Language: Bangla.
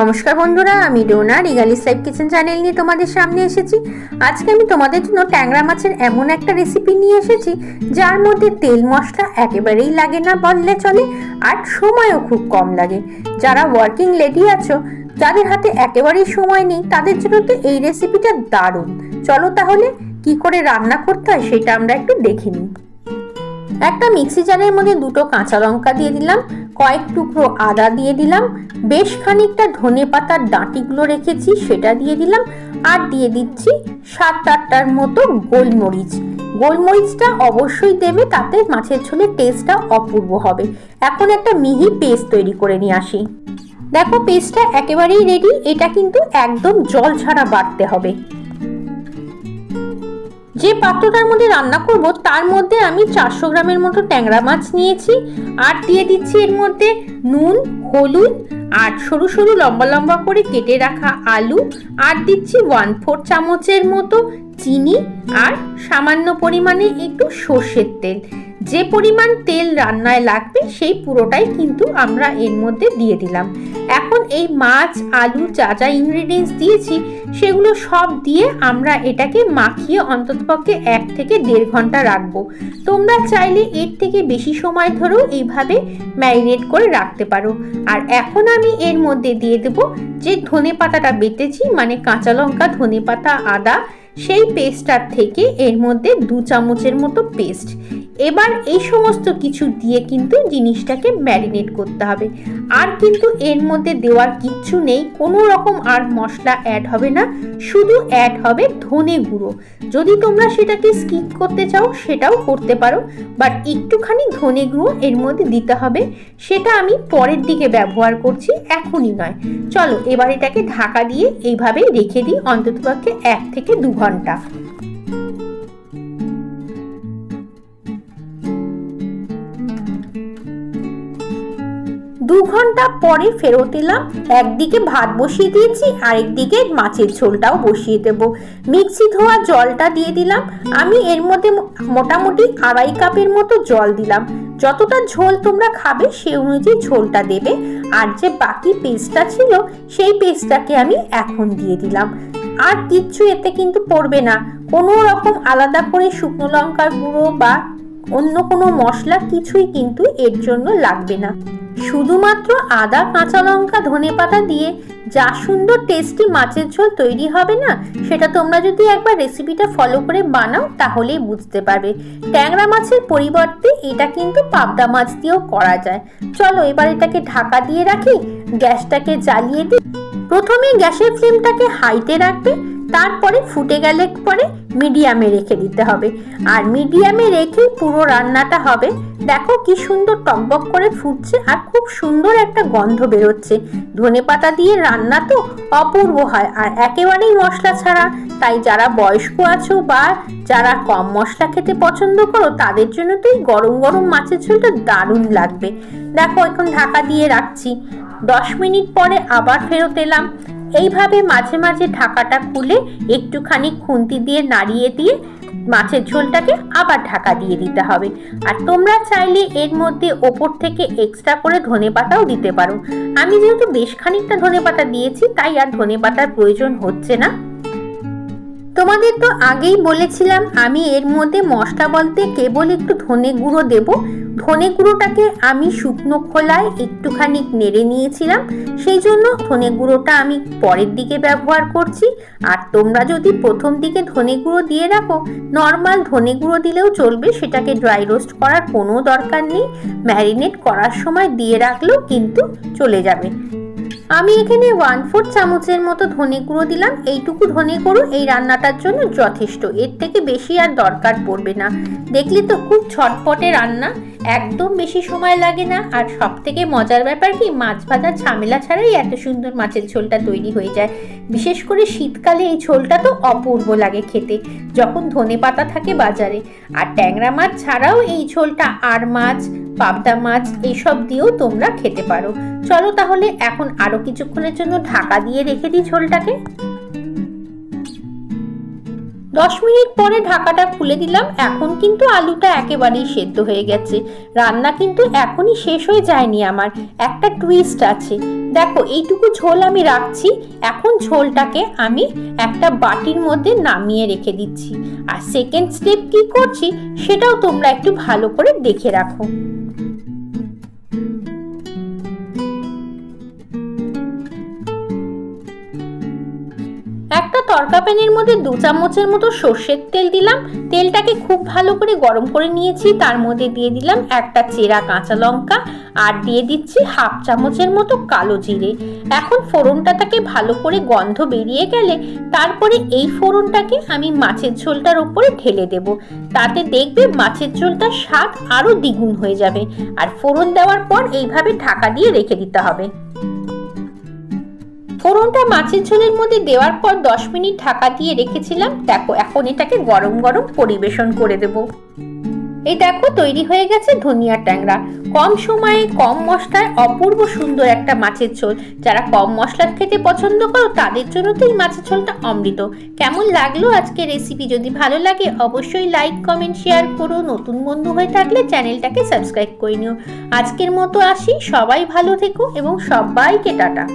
নমস্কার বন্ধুরা, আমি ডোনা রিগালিস লাইফ কিচেন চ্যানেল নিয়ে তোমাদের সামনে এসেছি। আজকে আমি তোমাদের জন্য ট্যাংরা মাছের এমন একটা রেসিপি নিয়ে এসেছি যার মধ্যে তেল মশলা একেবারেই লাগে না বললে চলে, আর সময়ও খুব কম লাগে। যারা ওয়ার্কিং লেডি আছো, যাদের হাতে একেবারেই সময় নেই, তাদের জন্য তো এই রেসিপিটা দারুণ। চলো তাহলে কি করে রান্না করতে হয় সেটা আমরা একটু দেখে নিই। একটা মিক্সি জারের মধ্যে দুটো কাঁচা লঙ্কা দিয়ে দিলাম, কয়েক টুকরো আদা দিয়ে দিলাম, বেশ খানিকটা ধনে পাতার ডাঁটিগুলো রেখেছি সেটা দিয়ে দিলাম, আর দিয়ে দিচ্ছি 7-8টার মতো গোলমরিচ। গোলমরিচটা অবশ্যই দেবে, তাতে মাছের ঝোলের টেস্টটা অপূর্ব হবে। এখন একটা মিহি পেস্ট তৈরি করে নিয়ে আসি। দেখো পেস্টটা একেবারেই রেডি। এটা কিন্তু একদম জল ছাড়া বাটতে হবে। যে পাত্রটার মধ্যে রান্না করব তার মধ্যে আমি 400 গ্রামের মতো ট্যাংরা মাছ নিয়েছি, আর দিয়ে দিচ্ছি এর মধ্যে নুন, হলুদ, আর সরু সরু লম্বা লম্বা করে কেটে রাখা আলু, আর দিচ্ছি 1/4 চামচের মতো চিনি, আর সামান্য পরিমাণে একটু সর্ষের তেল। যে পরিমাণ তেল রান্নায় লাগবে সেই পুরোটাই কিন্তু আমরা এর মধ্যে দিয়ে দিলাম। এখন এই মাছ, আলু যা যা ইনগ্রেডিয়েন্টস দিয়েছি সেগুলো সব দিয়ে আমরা এটাকে মাখিয়ে অন্ততপক্ষে 1 থেকে 1.5 ঘন্টা রাখবো। তোমরা চাইলে এর থেকে বেশি সময় ধরেও এইভাবে ম্যারিনেট করে রাখতে পারো। আর এখন আমি এর মধ্যে দিয়ে দেবো যে ধনে পাতাটা বেটেছি, মানে কাঁচা লঙ্কা, ধনে পাতা, আদা, সেই পেস্টটার থেকে এর মধ্যে 2 চামচের মতো পেস্ট। এবার এই সমস্ত কিছু দিয়ে কিন্তু জিনিসটাকে ম্যারিনেট করতে হবে। আর কিন্তু এর মধ্যে দেওয়ার কিচ্ছু নেই, কোনো রকম আর মশলা অ্যাড হবে না, শুধু অ্যাড হবে ধনে গুঁড়ো। যদি তোমরা সেটাকে স্কিপ করতে চাও সেটাও করতে পারো, বাট একটুখানি ধনে গুঁড়ো এর মধ্যে দিতে হবে। সেটা আমি পরের দিকে ব্যবহার করছি, এখনই নয়। চলো এবার এটাকে ঢাকা দিয়ে এইভাবেই রেখে দিই অন্ততপক্ষে 1 থেকে 2 ঘন্টা। 2 ঘন্টা পরে ফেরত এলাম। একদিকে ভাত বসিয়ে দিয়েছি, আরেকদিকে মাছের ঝোলটাও বসিয়ে দেব। মিক্সি ধোয়া জলটা দিয়ে দিলাম। আমি এর মধ্যে মোটামুটি 2.5 কাপের মতো জল দিলাম। যতটা ঝোল তোমরা খাবে সেই অনুযায়ী ঝোলটা দেবে। আর যে বাকি পেস্টটা ছিল সেই পেস্টটাকে আমি এখন দিয়ে দিলাম। আর কিচ্ছু এতে কিন্তু পড়বে না, কোনো রকম আলাদা করে শুকনো লঙ্কার গুঁড়ো বা অন্য কোনো মশলা কিছুই কিন্তু এর জন্য লাগবে না। শুধুমাত্র আদা, কাঁচা লঙ্কা, ধনে পাতা দিয়ে যা সুন্দর টেস্টি মাছের ঝোল তৈরি হবে না, সেটা তোমরা যদি একবার রেসিপিটা ফলো করে বানাও তাহলেই বুঝতে পারবে। ট্যাংরা মাছের পরিবর্তে এটা কিন্তু পাবদা মাছ দিয়েও করা যায়। চলো এবার এটাকে ঢাকা দিয়ে রাখি, গ্যাসটাকে জ্বালিয়ে দিই। প্রথমে গ্যাসের ফ্লেমটাকে হাইতে রাখবে, তারপরে ফুটে গেলে পরে মিডিয়ামে রেখে দিতে হবে। আর মিডিয়ামে রেখেই পুরো রান্নাটা হবে। দেখো কি সুন্দর টকবক করে ফুটছে, আর খুব সুন্দর একটা গন্ধ বেরোচ্ছে। ধনেপাতা দিয়ে রান্না তো অপূর্ব হয়, আর একেবারেই মশলা ছাড়া। তাই যারা বয়স্ক আছো বা যারা কম মশলা খেতে পছন্দ করো তাদের জন্য তো এই গরম গরম মাছের ঝোলটা দারুণ লাগবে। দেখো এখন ঢাকা দিয়ে রাখছি। 10 মিনিট পরে আবার ফেরত এলাম। এইভাবে মাঝে মাঝে ঢাকাটা খুলে একটুখানি খুন্তি দিয়ে নাড়িয়ে দিয়ে মাছের ঝোলটাকে আবার ঢাকা দিয়ে দিতে হবে। আর তোমরা চাইলে এর মধ্যে ওপর থেকে এক্সট্রা করে ধনেপাতাও দিতে পারো। আমি যেহেতু বেশ খানিকটা ধনেপাতা দিয়েছি তাই আর ধনেপাতার প্রয়োজন হচ্ছে না। তোমাদের তো আগেই বলেছিলাম আমি এর মধ্যে মশলা বলতে কেবল একটু ধনে গুঁড়ো দেব। ধনে গুঁড়োটাকে আমি শুকনো খোলায় একটুখানি নেড়ে নিয়েছিলাম, সেই জন্য ধনে গুঁড়োটা আমি পরের দিকে ব্যবহার করছি। আর তোমরা যদি প্রথম দিকে ধনে গুঁড়ো দিয়ে রাখো, নর্মাল ধনে গুঁড়ো দিলেও চলবে, সেটাকে ড্রাই রোস্ট করার কোনো দরকার নেই। ম্যারিনেট করার সময় দিয়ে রাখলেও কিন্তু চলে যাবে। আমি এখানে 1/4 চামচের মতো ধনে গুঁড়ো দিলাম। এইটুকু ধনে গুঁড়ো এই রান্নাটার জন্য যথেষ্ট, এর থেকে বেশি আর দরকার পড়বে না। দেখলে তো খুব ছটপটে রান্না, একদম বেশি সময় লাগে না। আর সব থেকে মজার ব্যাপার কি, মাছ ভাজার ঝামেলা ছাড়াই এত সুন্দর মাছের ঝোলটা তৈরি হয়ে যায়। বিশেষ করে শীতকালে এই ঝোলটা তো অপূর্ব লাগে খেতে, যখন ধনে পাতা থাকে বাজারে। আর ট্যাংরা মাছ ছাড়াও এই ঝোলটা আর মাছ, পাবদা মাছ এইসব দিয়েও তোমরা খেতে পারো। চলো তাহলে এখন আরো কিছুক্ষণের জন্য ঢাকা দিয়ে রেখে দিই ঝোলটাকে। 10 মিনিট পরে ঢাকাটা খুলে দিলাম। এখন কিন্তু আলুটা একেবারেই সেদ্ধ হয়ে গেছে। রান্না কিন্তু এখনই শেষ হয়ে যায়নি আমার, একটা টুইস্ট আছে। দেখো এইটুকু ঝোল আমি রাখছি। এখন ঝোলটাকে আমি একটা বাটির মধ্যে নামিয়ে রেখে দিচ্ছি। আর সেকেন্ড স্টেপ কি করছি সেটাও তোমরা একটু ভালো করে দেখে রাখো। একটা তড়কা প্যানের মধ্যে 2 চামচের মতো সর্ষের তেল দিলাম। তেলটাকে খুব ভালো করে গরম করে নিয়েছি। তার মধ্যে দিয়ে দিলাম একটা চেরা কাঁচা লঙ্কা আর দিয়ে দিচ্ছি 1/2 চামচের মতো কালো জিরে। এখন ফোড়নটাকে ভালো করে গন্ধ বেরিয়ে গেলে তারপরে এই ফোড়নটাকে আমি মাছের ঝোলটার উপরে ঢেলে দেব। তাতে দেখবে মাছের ঝোলটার স্বাদ আরো দ্বিগুণ হয়ে যাবে। আর ফোড়ন দেওয়ার পর এইভাবে ঢাকা দিয়ে রেখে দিতে হবে। ফোড়নটা মাছের ঝোলের মধ্যে দেওয়ার পর 10 মিনিট ঢাকা দিয়ে রেখেছিলাম। দেখো এখন এটাকে গরম গরম পরিবেশন করে দেব। এই দেখো তৈরি হয়ে গেছে ধনিয়ার ট্যাংরা। কম সময়ে কম মশলায় অপূর্ব সুন্দর একটা মাছের ঝোল। যারা কম মশলা খেতে পছন্দ করো তাদের জন্য তো এই মাছের ঝোলটা অমৃত। কেমন লাগলো আজকের রেসিপি? যদি ভালো লাগে অবশ্যই লাইক কমেন্ট শেয়ার করো। নতুন বন্ধু হয়ে থাকলে চ্যানেলটাকে সাবস্ক্রাইব করে নিও। আজকের মতো আসি, সবাই ভালো থেকো এবং সবাইকে টাটা।